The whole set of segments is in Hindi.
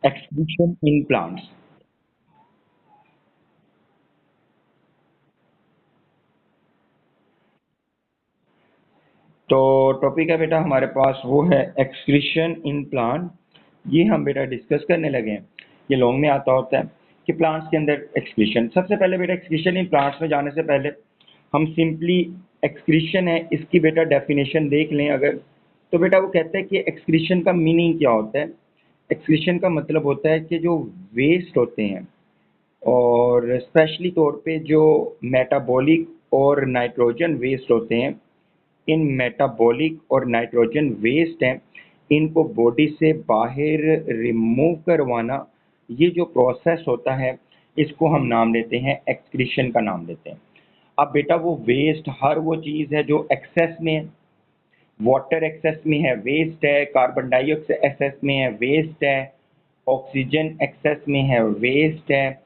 Excretion in plants। तो टॉपिक है बेटा हमारे पास वो है एक्सक्रीशन इन प्लांट। ये हम बेटा डिस्कस करने लगे हैं। ये लॉन्ग में आता होता है कि प्लांट्स के अंदर एक्सक्रीशन। सबसे पहले बेटा एक्सक्रीशन इन प्लांट्स में जाने से पहले हम सिंपली एक्सक्रीशन है इसकी बेटा डेफिनेशन देख लें अगर। तो बेटा वो कहता है कि एक्सक्रीशन का मीनिंग क्या होता है। एक्सक्रीशन का मतलब होता है कि जो वेस्ट होते हैं और स्पेशली तौर पे जो मेटाबॉलिक और नाइट्रोजन वेस्ट होते हैं, इन मेटाबॉलिक और नाइट्रोजन वेस्ट हैं, इनको बॉडी से बाहर रिमूव करवाना, ये जो प्रोसेस होता है इसको हम नाम देते हैं एक्सक्रीशन का नाम देते हैं। अब बेटा वो वेस्ट हर वो चीज़ है जो एक्सेस में है। वाटर एक्सेस में है वेस्ट है, कार्बन डाइऑक्साइड एक्सेस में है वेस्ट है, ऑक्सीजन एक्सेस में है वेस्ट है,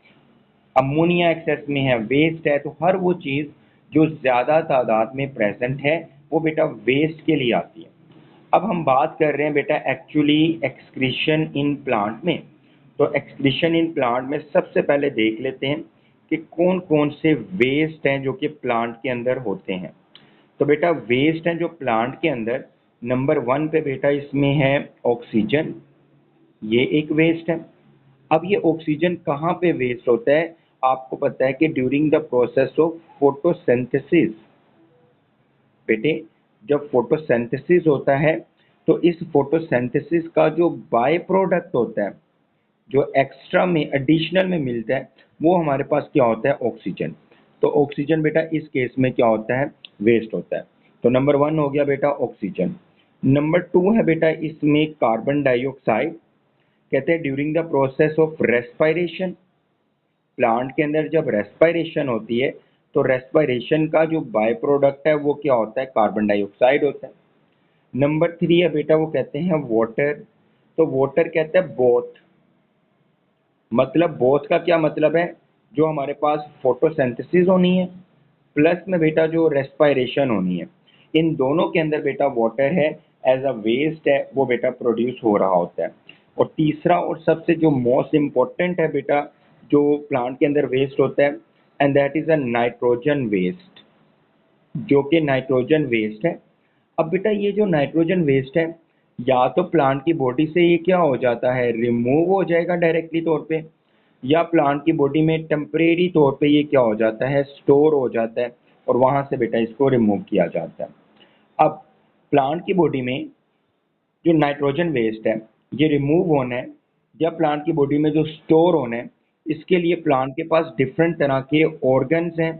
अमोनिया एक्सेस में है वेस्ट है। तो हर वो चीज़ जो ज़्यादा तादाद में प्रेजेंट है वो बेटा वेस्ट के लिए आती है। अब हम बात कर रहे हैं बेटा एक्चुअली एक्सक्रीशन इन प्लांट में। तो एक्सक्रीशन इन प्लांट में सबसे पहले देख लेते हैं कि कौन कौन से वेस्ट हैं जो कि प्लांट के अंदर होते हैं। तो बेटा वेस्ट हैं जो प्लांट के अंदर, नंबर वन पे बेटा इसमें है ऑक्सीजन। ये एक वेस्ट है। अब ये ऑक्सीजन कहाँ पे वेस्ट होता है? आपको पता है कि during the process of photosynthesis. बेटे जब फोटोसिंथेसिस होता है तो इस फोटोसिंथेसिस का जो बाय प्रोडक्ट होता है, जो एक्स्ट्रा में एडिशनल में मिलता है, वो हमारे पास क्या होता है? ऑक्सीजन। तो ऑक्सीजन बेटा इस केस में क्या होता है? वेस्ट होता है। तो नंबर वन हो गया बेटा ऑक्सीजन। नंबर टू है बेटा इसमें कार्बन डाइऑक्साइड। कहते हैं during the process of respiration, plant के अंदर जब रेस्पायरेशन होती है तो रेस्पायरेशन का जो बाय प्रोडक्ट है वो क्या होता है? कार्बन डाइऑक्साइड होता है। नंबर थ्री है बेटा वो कहते हैं वाटर। तो वाटर कहते हैं बोथ। मतलब बोथ का क्या मतलब है? जो हमारे पास फोटोसिंथेसिस होनी है प्लस में बेटा जो रेस्पायरेशन होनी है, इन दोनों के अंदर बेटा वाटर है, एज अ वेस्ट है वो बेटा प्रोड्यूस हो रहा होता है। और तीसरा और सबसे जो मोस्ट इम्पोर्टेंट है बेटा जो प्लांट के अंदर वेस्ट होता है, and that is a nitrogen waste, जो कि नाइट्रोजन वेस्ट है। अब बेटा ये जो नाइट्रोजन वेस्ट है, या तो प्लांट की बॉडी से ये क्या हो जाता है? रिमूव हो जाएगा डायरेक्टली तौर पे, या प्लांट की बॉडी में टेम्परेरी तौर पे ये क्या हो जाता है? स्टोर हो जाता है और वहाँ से बेटा इसको रिमूव किया जाता है। अब प्लांट की बॉडी में जो नाइट्रोजन वेस्ट है ये रिमूव होना है या प्लांट की बॉडी में जो स्टोर होना है, इसके लिए प्लांट के पास डिफरेंट तरह के ऑर्गन्स हैं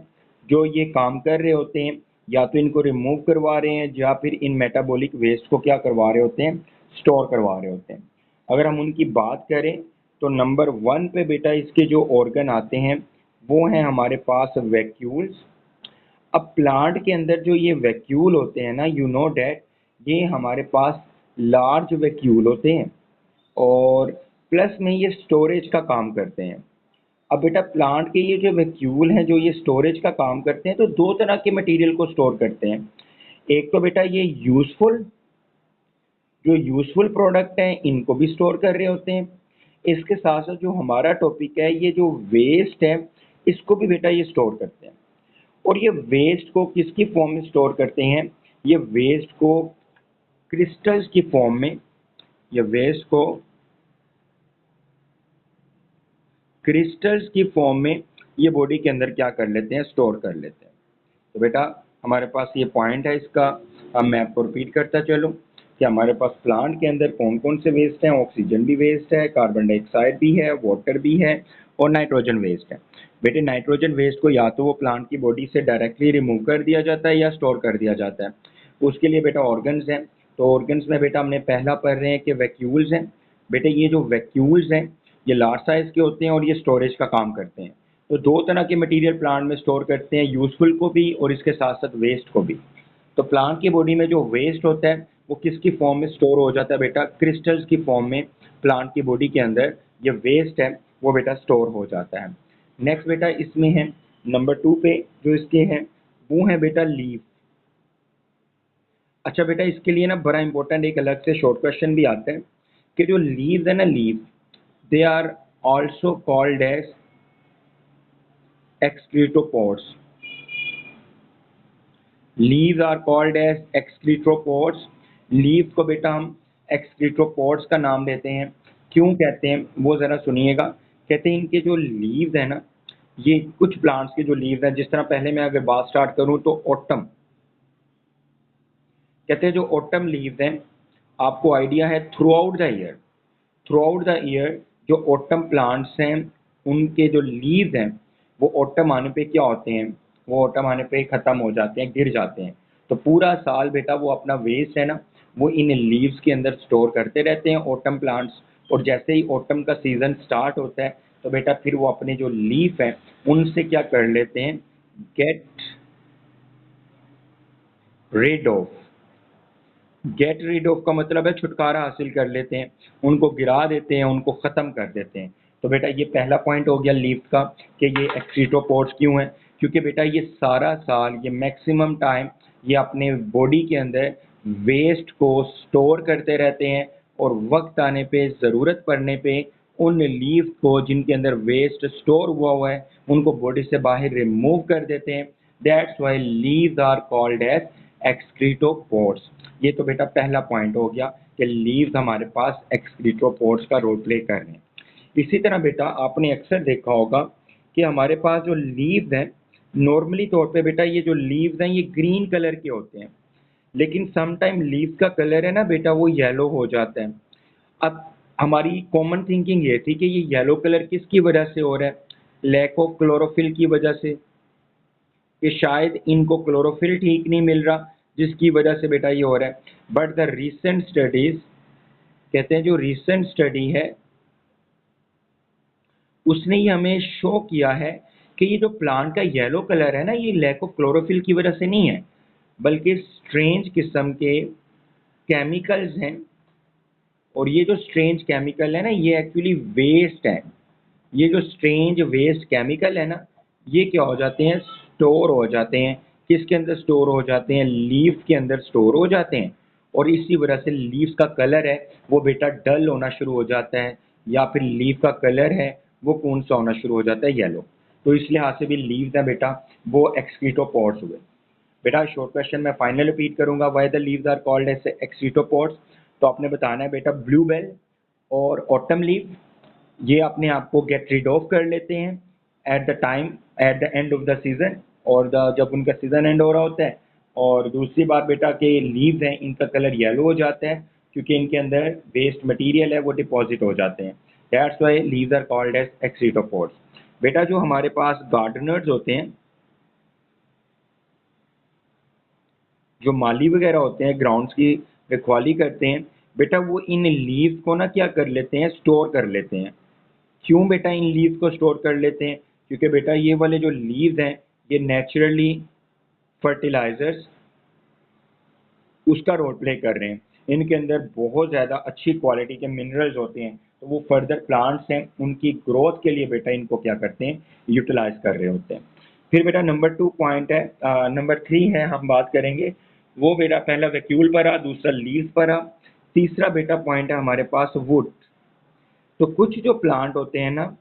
जो ये काम कर रहे होते हैं। या तो इनको रिमूव करवा रहे हैं या फिर इन मेटाबॉलिक वेस्ट को क्या करवा रहे होते हैं? स्टोर करवा रहे होते हैं। अगर हम उनकी बात करें तो नंबर वन पे बेटा इसके जो ऑर्गन आते हैं वो हैं हमारे पास वैक्यूल्स। अब प्लांट के अंदर जो ये वैक्यूल होते हैं ना, यू नो डैट, ये हमारे पास लार्ज वैक्यूल होते हैं और प्लस में ये स्टोरेज का काम करते हैं। अब बेटा प्लांट के ये जो वैक्यूल हैं जो ये स्टोरेज का काम करते हैं, तो दो तरह के मटेरियल को स्टोर करते हैं। एक तो बेटा ये यूजफुल, जो यूजफुल प्रोडक्ट हैं इनको भी स्टोर कर रहे होते हैं। इसके साथ साथ जो हमारा टॉपिक है ये जो वेस्ट है इसको भी बेटा ये स्टोर करते हैं। और ये वेस्ट को किसकी फॉर्म में स्टोर करते हैं? ये वेस्ट को क्रिस्टल्स की फॉर्म में, ये वेस्ट को क्रिस्टल्स की फॉर्म में ये बॉडी के अंदर क्या कर लेते हैं? स्टोर कर लेते हैं। तो बेटा हमारे पास ये पॉइंट है इसका। अब मैं आपको रिपीट करता चलूँ कि हमारे पास प्लांट के अंदर कौन कौन से वेस्ट हैं। ऑक्सीजन भी वेस्ट है, कार्बन डाइऑक्साइड भी है, वाटर भी है और नाइट्रोजन वेस्ट है। बेटे नाइट्रोजन वेस्ट को या तो वो प्लांट की बॉडी से डायरेक्टली रिमूव कर दिया जाता है या स्टोर कर दिया जाता है। उसके लिए बेटा ऑर्गन्स हैं। तो ऑर्गन्स में बेटा हमने पहला पढ़ रहे हैं कि वैक्यूल्स हैं। बेटे ये जो वैक्यूल्स हैं ये लार्ज साइज के होते हैं और ये स्टोरेज का काम करते हैं। तो दो तरह के मटेरियल प्लांट में स्टोर करते हैं, यूजफुल को भी और इसके साथ साथ वेस्ट को भी। तो प्लांट की बॉडी में जो वेस्ट होता है वो किसकी फॉर्म में स्टोर हो जाता है बेटा? क्रिस्टल्स की फॉर्म में प्लांट की बॉडी के अंदर ये वेस्ट है वो बेटा स्टोर हो जाता है। नेक्स्ट बेटा इसमें है नंबर टू पे जो इसके हैं वो है बेटा लीव। अच्छा बेटा इसके लिए ना बड़ा इंपॉर्टेंट एक अलग से शॉर्ट क्वेश्चन भी आता है कि जो लीव्स है ना, leave, they are also called as excretopods. Leaves are called as excretopods. Leaves को बेटा हम एक्सक्रीटोपोड्स का नाम देते हैं। क्यों कहते हैं वो ज़रा सुनिएगा। कहते हैं इनके जो लीव्स हैं ना, ये कुछ प्लांट्स के जो लीव्स हैं, जिस तरह पहले मैं अगर बात स्टार्ट करूं तो ऑटम, कहते हैं जो ऑटम लीव्स हैं, आपको आइडिया है through out the year, through out the year जो ऑटम प्लांट्स हैं उनके जो लीव्स हैं वो ऑटम आने पे क्या होते हैं, वो ऑटम आने पे ख़त्म हो जाते हैं, गिर जाते हैं। तो पूरा साल बेटा वो अपना वेस्ट है ना, वो इन लीव्स के अंदर स्टोर करते रहते हैं ऑटम प्लांट्स। और जैसे ही ऑटम का सीज़न स्टार्ट होता है तो बेटा फिर वो अपने जो लीफ हैं उनसे क्या कर लेते हैं, get rid of. Get rid of का मतलब है छुटकारा हासिल कर लेते हैं, उनको गिरा देते हैं, उनको ख़त्म कर देते हैं। तो बेटा ये पहला पॉइंट हो गया लीफ का कि ये एक्सक्रीटोपोड्स क्यों हैं, क्योंकि बेटा ये सारा साल, ये मैक्सिमम टाइम ये अपने बॉडी के अंदर वेस्ट को स्टोर करते रहते हैं और वक्त आने पे, ज़रूरत पड़ने पे उन लीफ को जिनके अंदर वेस्ट स्टोर हुआ है उनको बॉडी से बाहर रिमूव कर देते हैं। That's why leaves are called as excretopods. ये तो बेटा पहला पॉइंट हो गया कि लीव्स हमारे पास एक्सक्रीटोपोड्स का रोल प्ले कर रहे हैं। इसी तरह बेटा आपने अक्सर देखा होगा कि हमारे पास जो लीव्स हैं, नॉर्मली तौर पे बेटा ये जो लीव्स हैं ये ग्रीन कलर के होते हैं, लेकिन सम टाइम लीव का कलर है ना बेटा वो येलो हो जाता है। अब हमारी कॉमन थिंकिंग ये थी कि ये येलो कलर किसकी वजह से हो रहा है, लैक ऑफ क्लोरोफिल की वजह से, कि शायद इनको क्लोरोफिल ठीक नहीं मिल रहा जिसकी वजह से बेटा ये हो रहा है। बट द रीसेंट स्टडीज कहते हैं, जो रीसेंट स्टडी है उसने ये हमें शो किया है कि ये जो प्लांट का येलो कलर है ना, ये लैक ऑफ क्लोरोफिल की वजह से नहीं है, बल्कि स्ट्रेंज किस्म के केमिकल्स हैं। और ये जो स्ट्रेंज केमिकल है ना, ये एक्चुअली वेस्ट है। ये जो स्ट्रेंज वेस्ट केमिकल है ना, ये क्या हो जाते हैं, स्टोर हो जाते हैं। किसके अंदर स्टोर हो जाते हैं, लीफ के अंदर स्टोर हो जाते हैं। और इसी वजह से लीव्स का कलर है वो बेटा डल होना शुरू हो जाता है, या फिर लीफ का कलर है वो कौन सा होना शुरू हो जाता है, येलो। तो इस लिहाज से भी लीव्स हैं बेटा वो एक्सक्रीटोपोड्स हुए। बेटा शॉर्ट क्वेश्चन मैं फाइनल रिपीट करूंगा, why the leaves are called as excretopods. तो आपने बताना है बेटा ब्लू बेल और ऑटम लीव ये अपने आप को गेट रीड ऑफ कर लेते हैं at the time, at the end of the season, और जब उनका सीजन एंड हो रहा होता है। और दूसरी बात बेटा के लीव्स हैं इनका कलर येलो हो जाता है क्योंकि इनके अंदर वेस्ट मटेरियल है वो डिपॉजिट हो जाते हैं। That's why leaves are called as excretopods. बेटा जो हमारे पास गार्डनर्स होते हैं, जो माली वगैरह होते हैं, ग्राउंड्स की रखवाली करते हैं, बेटा वो इन लीव्स को ना क्या कर लेते हैं, स्टोर कर लेते हैं। क्यों बेटा इन लीव्स को स्टोर कर लेते हैं, क्योंकि बेटा ये वाले जो लीव्स हैं ये नेचुरली फर्टिलाइजर्स उसका रोल प्ले कर रहे हैं। इनके अंदर बहुत ज़्यादा अच्छी क्वालिटी के मिनरल्स होते हैं, तो वो फर्दर प्लांट्स हैं उनकी ग्रोथ के लिए बेटा इनको क्या करते हैं, यूटिलाइज कर रहे होते हैं। फिर बेटा नंबर 2 पॉइंट है, नंबर 3 है, हम बात करेंगे वो बेटा पहला वैक्यूल पर आ, दूसरा लीव्स पर आ, तीसरा बेटा पॉइंट है हमारे पास वुड। तो कुछ जो प्लांट होते हैं ना,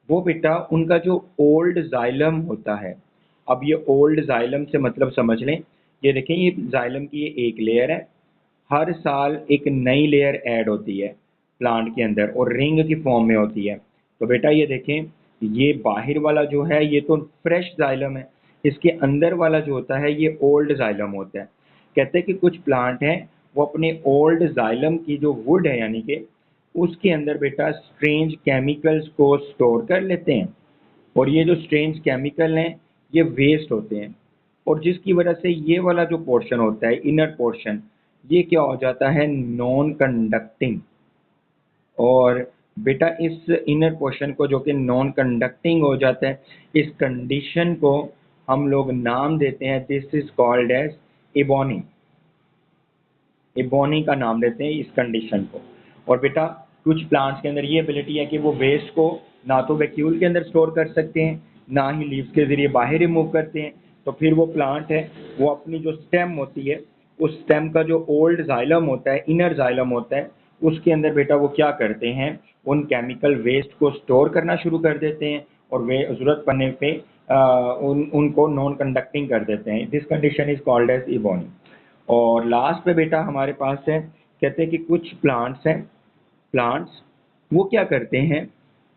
वो बेटा उनका जो ओल्ड जाइलम होता है। अब ये ओल्ड जाइलम से मतलब समझ लें, ये देखें ये जाइलम की ये एक लेयर है, हर साल एक नई लेयर ऐड होती है प्लांट के अंदर और रिंग की फॉर्म में होती है। तो बेटा ये देखें, ये बाहर वाला जो है ये तो फ्रेश जाइलम है, इसके अंदर वाला जो होता है ये ओल्ड जाइलम होता है। कहते हैं कि कुछ प्लांट हैं वो अपने ओल्ड जाइलम की जो वुड है यानी कि उसके अंदर बेटा स्ट्रेंज केमिकल्स को स्टोर कर लेते हैं। और ये जो स्ट्रेंज केमिकल हैं ये वेस्ट होते हैं, और जिसकी वजह से ये वाला जो पोर्शन होता है, इनर पोर्शन, ये क्या हो जाता है, नॉन कंडक्टिंग। और बेटा इस इनर पोर्शन को जो कि नॉन कंडक्टिंग हो जाता है, इस कंडीशन को हम लोग नाम देते हैं, this is called as ebony. Ebony का नाम देते हैं इस कंडीशन को। और बेटा कुछ प्लांट्स के अंदर ये एबिलिटी है कि वो वेस्ट को ना तो वैक्यूल के अंदर स्टोर कर सकते हैं, ना ही लीव्स के ज़रिए बाहर रिमूव करते हैं। तो फिर वो प्लांट है वो अपनी जो स्टेम होती है, उस स्टेम का जो ओल्ड जाइलम होता है, इनर जाइलम होता है, उसके अंदर बेटा वो क्या करते हैं, उन केमिकल वेस्ट को स्टोर करना शुरू कर देते हैं और वे ज़रूरत पड़ने पे उनको नॉन कंडक्टिंग कर देते हैं। This condition is called as ebony. और लास्ट पे बेटा हमारे पास है, कहते हैं कि कुछ प्लांट्स हैं, प्लांट्स वो क्या करते हैं,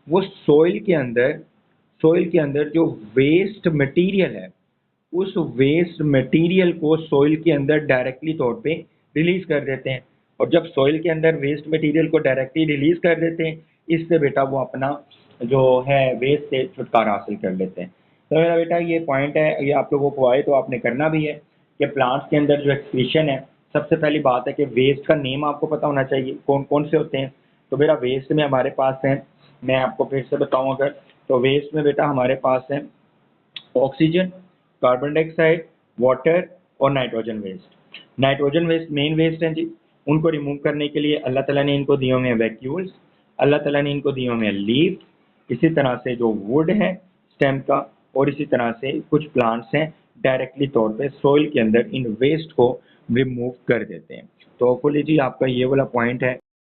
वो सॉइल के अंदर जो वेस्ट मटेरियल है, उस वेस्ट मटेरियल को सॉइल के अंदर डायरेक्टली तौर पे रिलीज कर देते हैं। और जब सॉइल के अंदर वेस्ट मटेरियल को डायरेक्टली रिलीज कर देते हैं, इससे बेटा वो अपना जो है वेस्ट से छुटकारा हासिल कर लेते हैं। तो मेरा बेटा ये पॉइंट है, ये आप लोगों को आए तो आपने करना भी है कि प्लांट्स के अंदर जो एक्सक्रीशन है, सबसे पहली बात है कि वेस्ट का नेम आपको पता होना चाहिए, कौन कौन से होते हैं। तो मेरा वेस्ट में हमारे पास है, मैं आपको फिर से बताऊं अगर, तो वेस्ट में बेटा हमारे पास है ऑक्सीजन, कार्बन डाइऑक्साइड, वाटर और nitrogen waste. Nitrogen waste main waste हैं जी, उनको रिमूव करने के लिए अल्लाह ताला ने इनको दिए हुए हैं वैक्यूल्स, अल्लाह ताला ने इनको दिए हुए हैं लीव, इसी तरह से जो वुड है स्टेम का, और इसी तरह से कुछ प्लांट्स हैं डायरेक्टली तौर पे सॉइल के अंदर इन वेस्ट को रिमूव कर देते हैं। तो होपफुली जी आपका ये वाला पॉइंट है